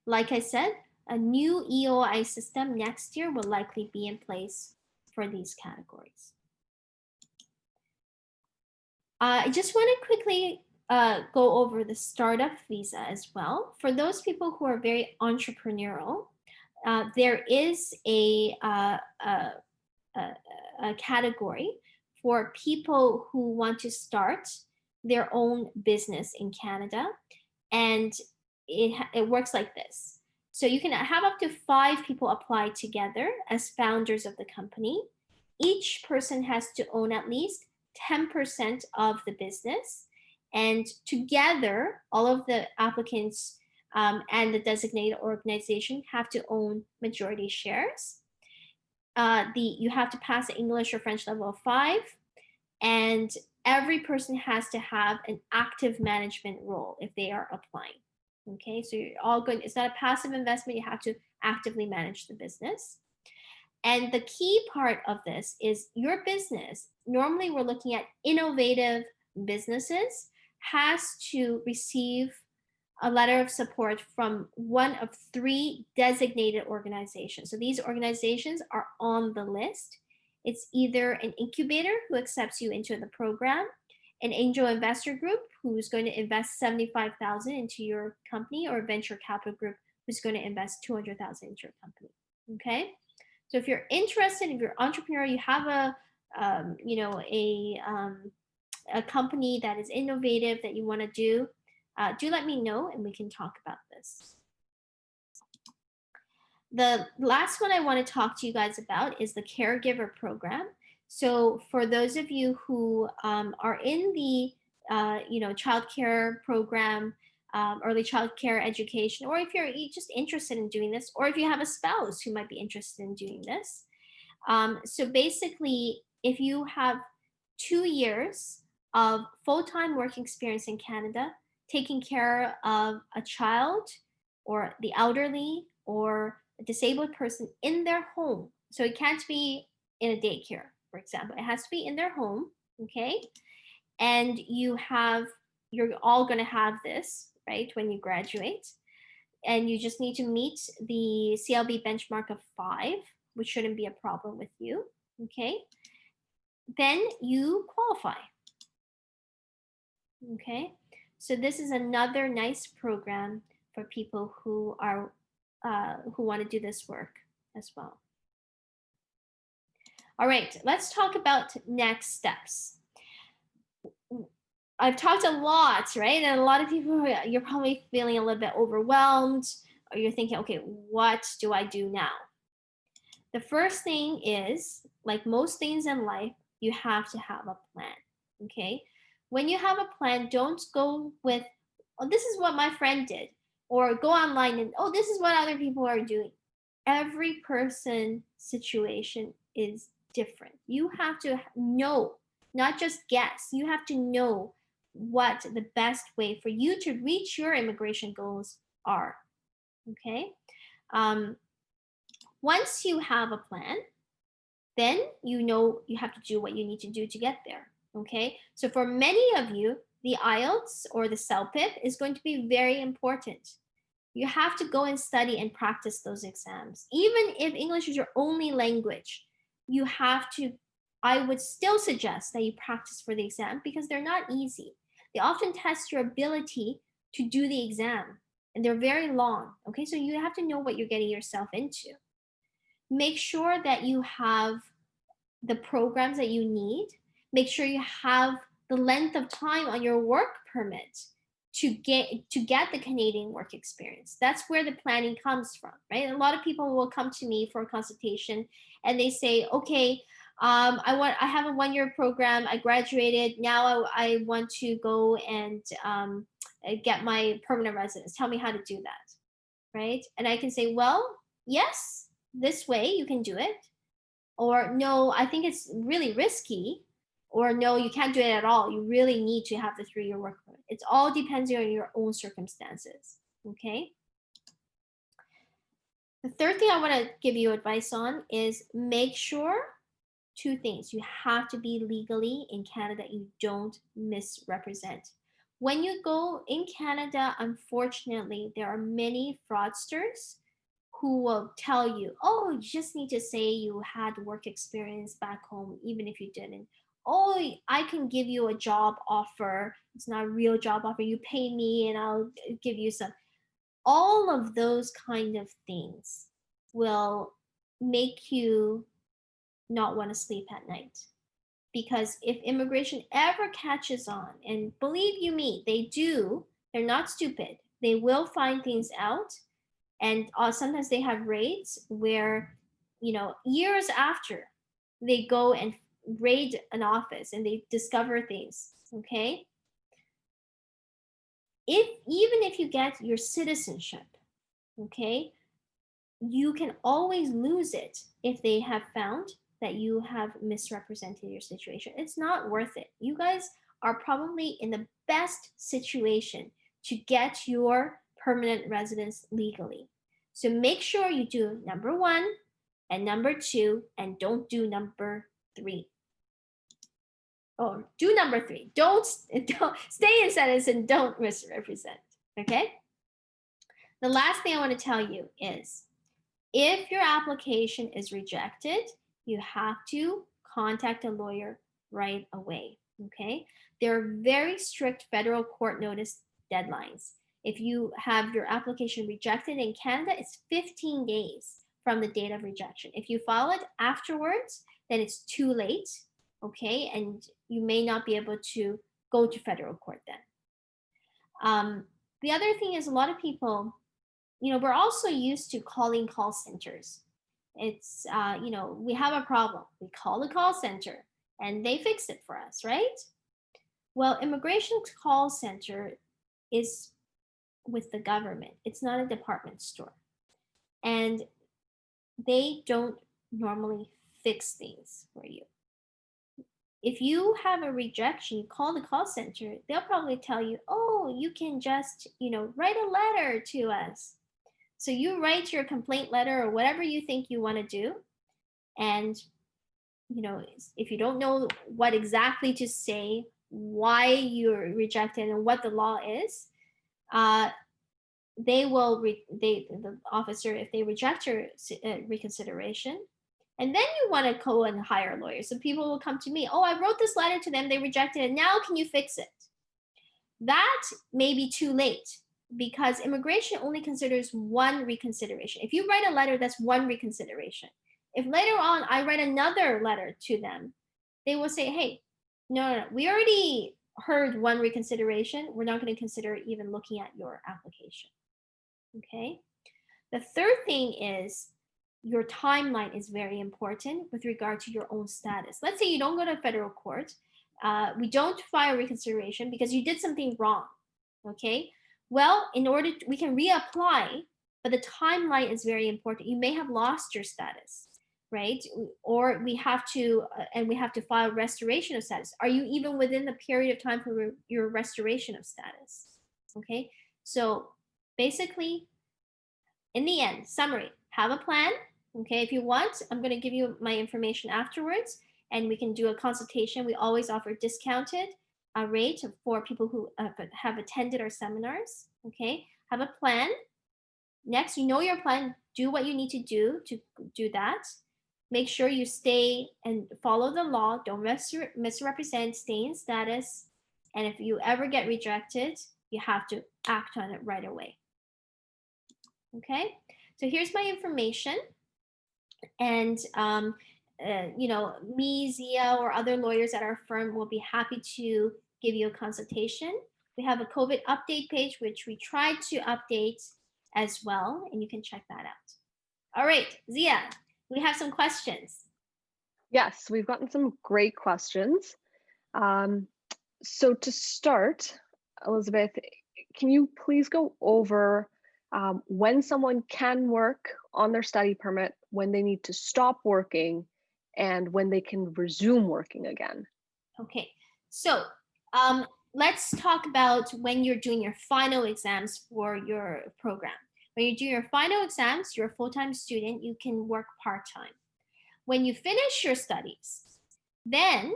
Like I said, a new EOI system next year will likely be in place for these categories. I just want to quickly go over the startup visa as well. For those people who are very entrepreneurial, there is a a category for people who want to start their own business in Canada. And it works like this. So you can have up to 5 people apply together as founders of the company. Each person has to own at least 10% of the business. And together, all of the applicants and the designated organization have to own majority shares. You have to pass the English or French level of 5, and every person has to have an active management role if they are applying. Okay, so you're all good. It's not a passive investment. You have to actively manage the business. And the key part of this is your business. Normally, we're looking at innovative businesses has to receive a letter of support from one of 3 designated organizations. So these organizations are on the list. It's either an incubator who accepts you into the program, an angel investor group who's going to invest $75,000 into your company, or a venture capital group who's going to invest $200,000 into your company. Okay, so if you're interested, if you're an entrepreneur, you have a company that is innovative that you want to do let me know and we can talk about this. The last one I want to talk to you guys about is the Caregiver program. So for those of you who are in the child care program, early child care education, or if you're just interested in doing this, or if you have a spouse who might be interested in doing this. So basically, if you have 2 years of full-time work experience in Canada, taking care of a child or the elderly or a disabled person in their home. So it can't be in a daycare, for example. It has to be in their home, okay? And you're all going to have this, right, when you graduate. And you just need to meet the CLB benchmark of 5, which shouldn't be a problem with you, okay? Then you qualify, okay? So this is another nice program for people who want to do this work as well. All right, let's talk about next steps. I've talked a lot, right? And a lot of people, you're probably feeling a little bit overwhelmed, or you're thinking, okay, what do I do now? The first thing is, like most things in life, you have to have a plan, okay? When you have a plan, don't go with, oh, this is what my friend did, or go online and, oh, this is what other people are doing. Every person's situation is different. You have to know, not just guess. You have to know what the best way for you to reach your immigration goals are, okay? Once you have a plan, then you know you have to do what you need to do to get there, okay? So for many of you, the IELTS or the CELPIP is going to be very important. You have to go and study and practice those exams. Even if English is your only language, you have to, I would still suggest that you practice for the exam because they're not easy. They often test your ability to do the exam, and they're very long, okay? So you have to know what you're getting yourself into. Make sure that you have the programs that you need. Make sure you have the length of time on your work permit to get the Canadian work experience. That's where the planning comes from, right? A lot of people will come to me for a consultation and they say, okay, I have a 1-year program. I graduated. Now I want to go and get my permanent residence. Tell me how to do that, right? And I can say, well, yes, this way you can do it. Or no, I think it's really risky. Or no, you can't do it at all. You really need to have the 3-year work permit. It all depends on your own circumstances, okay? The third thing I want to give you advice on is make sure 2 things. You have to be legally in Canada. You don't misrepresent. When you go in Canada, unfortunately, there are many fraudsters who will tell you, oh, you just need to say you had work experience back home, even if you didn't. Oh, I can give you a job offer. It's not a real job offer. You pay me and I'll give you some. All of those kind of things will make you not want to sleep at night. Because if immigration ever catches on, and believe you me, they do, they're not stupid. They will find things out. And sometimes they have raids where, years after they go and raid an office and they discover things, okay? Even if you get your citizenship, okay, you can always lose it if they have found that you have misrepresented your situation. It's not worth it. You guys are probably in the best situation to get your permanent residence legally. So make sure you do number 1 and number 2, and don't do number 3. Or do number 3. Don't stay in sentence and don't misrepresent. Okay? The last thing I want to tell you is, if your application is rejected, you have to contact a lawyer right away, okay? There are very strict federal court notice deadlines. If you have your application rejected in Canada, it's 15 days from the date of rejection. If you file it afterwards, then it's too late, okay? And you may not be able to go to federal court then. The other thing is, a lot of people, we're also used to calling call centers. It's, we have a problem. We call the call center and they fix it for us, right? Well, immigration call center is with the government. It's not a department store. And they don't normally fix things for you. If you have a rejection, you call the call center, they'll probably tell you, oh, you can just, write a letter to us. So you write your complaint letter or whatever you think you want to do. And, if you don't know what exactly to say, why you're rejected and what the law is, the officer, if they reject your reconsideration, and then you want to go and hire a lawyer. So people will come to me, oh, I wrote this letter to them, they rejected it. Now can you fix it? That may be too late, because immigration only considers one reconsideration. If you write a letter, that's one reconsideration. If later on I write another letter to them, they will say, hey, no, we already heard one reconsideration. We're not going to consider even looking at your application. Okay. The third thing is, your timeline is very important with regard to your own status. Let's say you don't go to federal court. We don't file reconsideration because you did something wrong. Okay. Well, we can reapply, but the timeline is very important. You may have lost your status, right? Or we have to file restoration of status. Are you even within the period of time for your restoration of status? Okay. So basically, in the end, summary, have a plan. Okay. If you want, I'm going to give you my information afterwards and we can do a consultation. We always offer discounted rate for people who have attended our seminars. Okay, have a plan. Next, you know your plan, do what you need to do that. Make sure you stay and follow the law, don't misrepresent, stay in status, and if you ever get rejected, you have to act on it right away. Okay, so here's my information, and me, Zia, or other lawyers at our firm will be happy to give you a consultation. We have a COVID update page, which we try to update as well, and you can check that out. All right, Zia, we have some questions. Yes, we've gotten some great questions. So to start, Elizabeth, can you please go over when someone can work on their study permit, when they need to stop working, and when they can resume working again? Okay, so let's talk about when you're doing your final exams for your program. When you do your final exams, you're a full-time student, you can work part-time. When you finish your studies, then,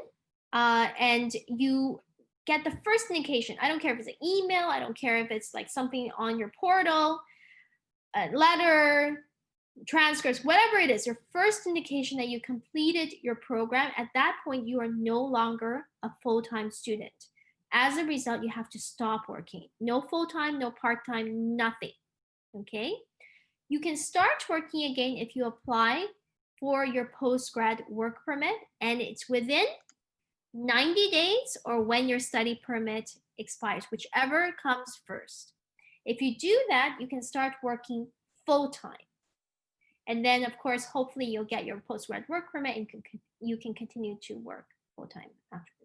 and you get the first indication, I don't care if it's an email, I don't care if it's like something on your portal, a letter, transcripts, whatever it is, your first indication that you completed your program, at that point, you are no longer a full-time student. As a result, you have to stop working. No full-time, no part-time, nothing, okay? You can start working again if you apply for your post-grad work permit, and it's within 90 days or when your study permit expires, whichever comes first. If you do that, you can start working full-time. And then, of course, hopefully you'll get your post-grad work permit and you can continue to work full-time afterwards.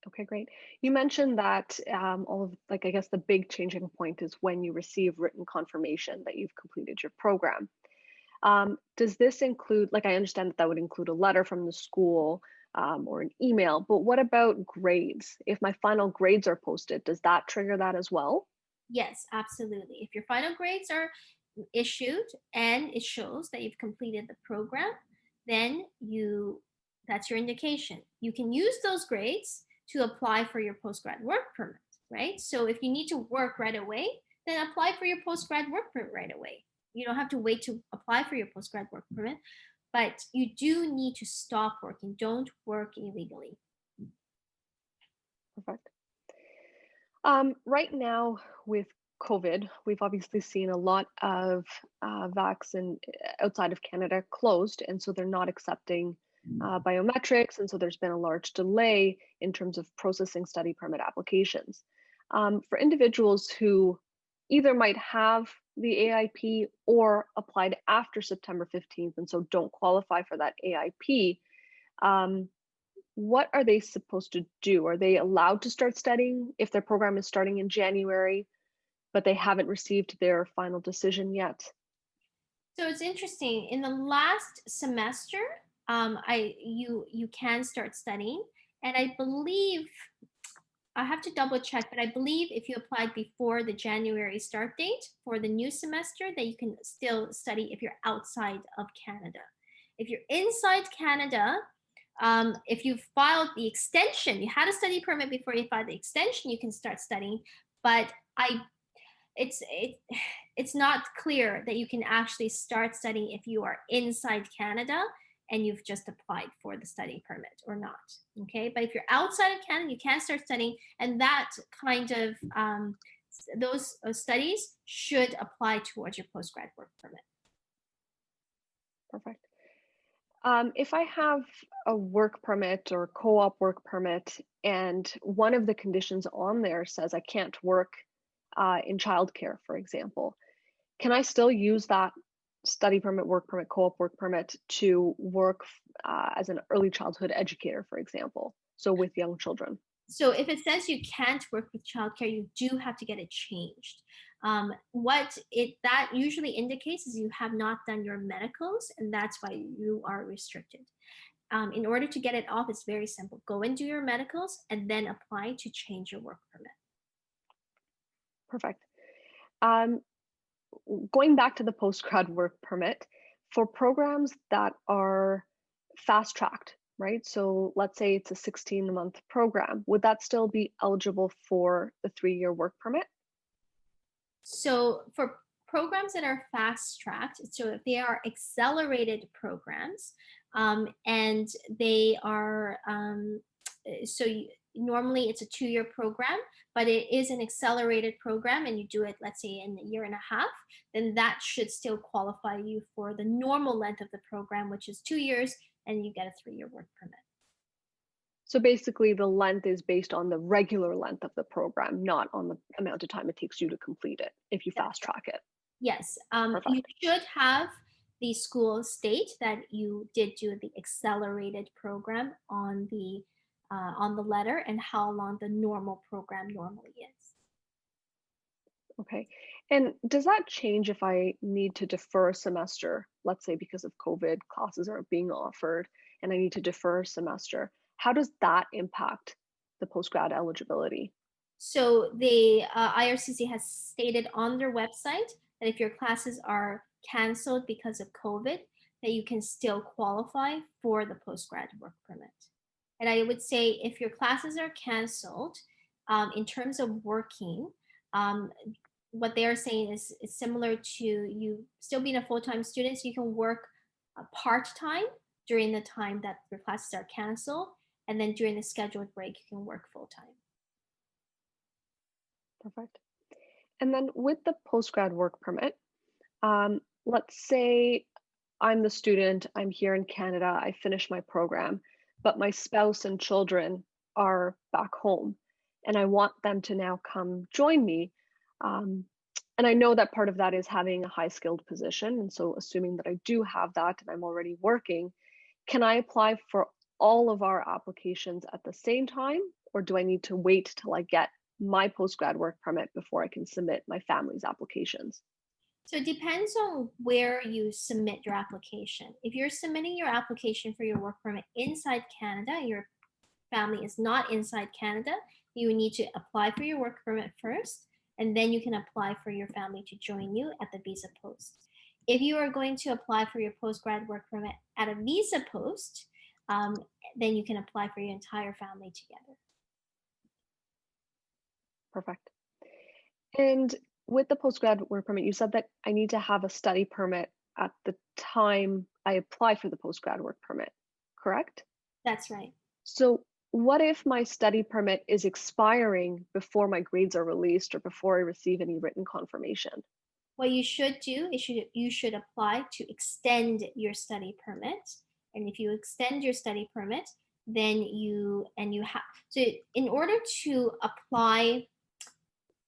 Okay, great. You mentioned that all of, like, I guess the big changing point is when you receive written confirmation that you've completed your program. Does this include, like, I understand that that would include a letter from the school or an email, but what about grades? If my final grades are posted, does that trigger that as well? Yes, absolutely. If your final grades are issued and it shows that you've completed the program, then that's your indication. You can use those grades to apply for your postgrad work permit, right? So if you need to work right away, then apply for your postgrad work permit right away. You don't have to wait to apply for your postgrad work permit, but you do need to stop working. Don't work illegally. Perfect. Right now with COVID, we've obviously seen a lot of vaccine outside of Canada closed, and so they're not accepting biometrics, and so there's been a large delay in terms of processing study permit applications. For individuals who either might have the AIP or applied after September 15th, and so don't qualify for that AIP, what are they supposed to do? Are they allowed to start studying if their program is starting in January, but they haven't received their final decision yet? So it's interesting. In the last semester, you can start studying, and I believe I have to double check, but I believe if you applied before the January start date for the new semester, that you can still study if you're outside of Canada. If you're inside Canada, if you filed the extension, you had a study permit before you filed the extension, you can start studying. But it's not clear that you can actually start studying if you are inside Canada and you've just applied for the study permit or not. Okay, but if you're outside of Canada, you can start studying, and that kind of those studies should apply towards your postgrad work permit. Perfect. If I have a work permit or co-op work permit, and one of the conditions on there says I can't work in childcare, for example, can I still use that study permit, work permit, co-op work permit to work as an early childhood educator, for example, so with young children? So if it says you can't work with childcare, you do have to get it changed. What that usually indicates is you have not done your medicals, and that's why you are restricted. In order to get it off, it's very simple. Go and do your medicals and then apply to change your work permit. Perfect. Going back to the postgrad work permit, for programs that are fast tracked, right? So let's say it's a 16-month program, would that still be eligible for the 3-year work permit? So for programs that are fast tracked, so if they are accelerated programs, and they are normally it's a 2-year program, but it is an accelerated program and you do it, let's say, in a year and a half, then that should still qualify you for the normal length of the program, which is 2 years, and you get a 3-year work permit. So basically the length is based on the regular length of the program, not on the amount of time it takes you to complete it if you fast track it. Yes, you Perfect. should have the school state that you did do the accelerated program on the letter and how long the normal program normally is. Okay. And does that change if I need to defer a semester? Let's say because of COVID, classes aren't being offered and I need to defer a semester. How does that impact the postgrad eligibility? So the IRCC has stated on their website that if your classes are canceled because of COVID, that you can still qualify for the postgrad work permit. And I would say if your classes are canceled, in terms of working, what they are saying is similar to you still being a full-time student, so you can work part-time during the time that your classes are canceled, and then during the scheduled break, you can work full-time. Perfect. And then with the postgrad work permit, let's say I'm the student, I'm here in Canada, I finished my program, but my spouse and children are back home, and I want them to now come join me. Um, and I know that part of that is having a high skilled position. And so, assuming that I do have that and I'm already working, can I apply for all of our applications at the same time? Or do I need to wait till I get my post-grad work permit before I can submit my family's applications? So it depends on where you submit your application. If you're submitting your application for your work permit inside Canada, and your family is not inside Canada, you need to apply for your work permit first, and then you can apply for your family to join you at the visa post. If you are going to apply for your postgrad work permit at a visa post, then you can apply for your entire family together. Perfect. And with the postgrad work permit, you said that I need to have a study permit at the time I apply for the postgrad work permit, correct? That's right. So what if my study permit is expiring before my grades are released or before I receive any written confirmation? What you should do is you should apply to extend your study permit. And if you extend your study permit, then you have, so in order to apply,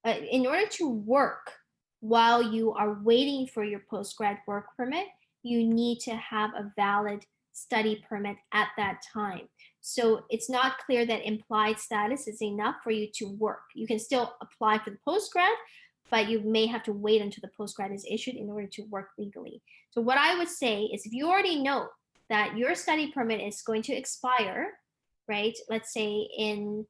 in order to work while you are waiting for your postgrad work permit, you need to have a valid study permit at that time. So it's not clear that implied status is enough for you to work. You can still apply for the postgrad, but you may have to wait until the postgrad is issued in order to work legally. So what I would say is, if you already know that your study permit is going to expire, right? Let's say in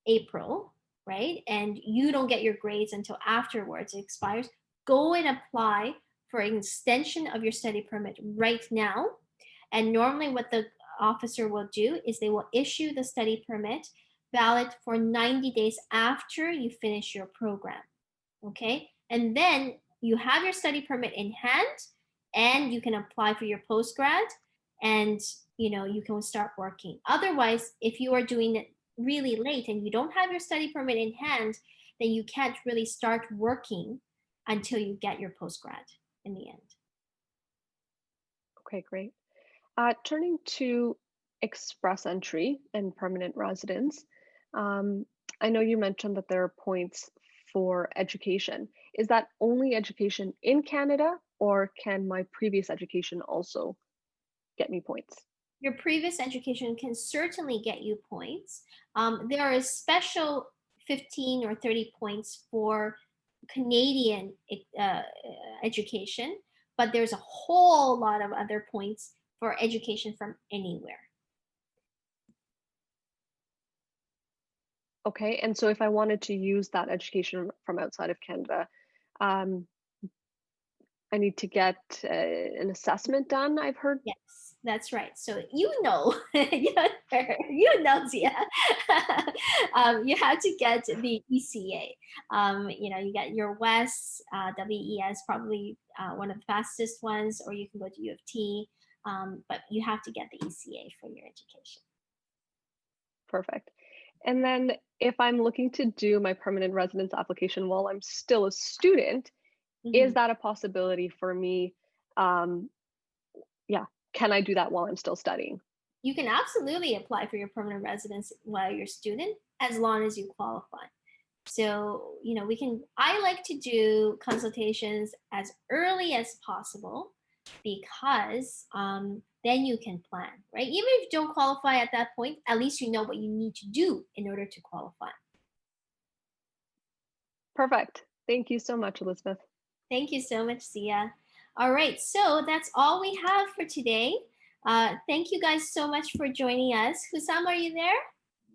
April, right? And you don't get your grades until afterwards it expires, go and apply for an extension of your study permit right now. And normally what the officer will do is they will issue the study permit valid for 90 days after you finish your program. Okay? And then you have your study permit in hand and you can apply for your postgrad, and you can start working. Otherwise, if you are doing it really late and you don't have your study permit in hand, then you can't really start working until you get your postgrad in the end. Okay, great. Turning to express entry and permanent residence, um, I know you mentioned that there are points for education. Is that only education in Canada, or can my previous education also get me points? Your previous education can certainly get you points. There are special 15 or 30 points for Canadian education, but there's a whole lot of other points for education from anywhere. Okay, and so if I wanted to use that education from outside of Canada, um, I need to get an assessment done, I've heard. Yes, that's right. So Zia. You have to get the ECA. You get your WES, WES, probably one of the fastest ones, or you can go to U of T, but you have to get the ECA for your education. Perfect. And then if I'm looking to do my permanent residence application while I'm still a student, is that a possibility for me? Yeah, can I do that while I'm still studying? You can absolutely apply for your permanent residence while you're a student, as long as you qualify. So, I like to do consultations as early as possible, because then you can plan, right? Even if you don't qualify at that point, at least you know what you need to do in order to qualify. Perfect. Thank you so much, Elizabeth. Thank you so much, Sia. All right, so that's all we have for today. Thank you guys so much for joining us. Hussam, are you there?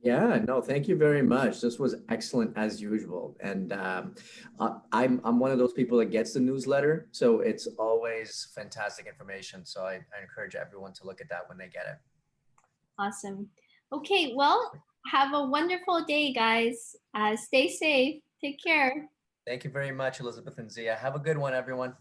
Yeah, no, thank you very much. This was excellent as usual. And I'm one of those people that gets the newsletter, so it's always fantastic information. So I encourage everyone to look at that when they get it. Awesome. Okay, well, have a wonderful day, guys. Stay safe. Take care. Thank you very much, Elizabeth and Zia. Have a good one, everyone.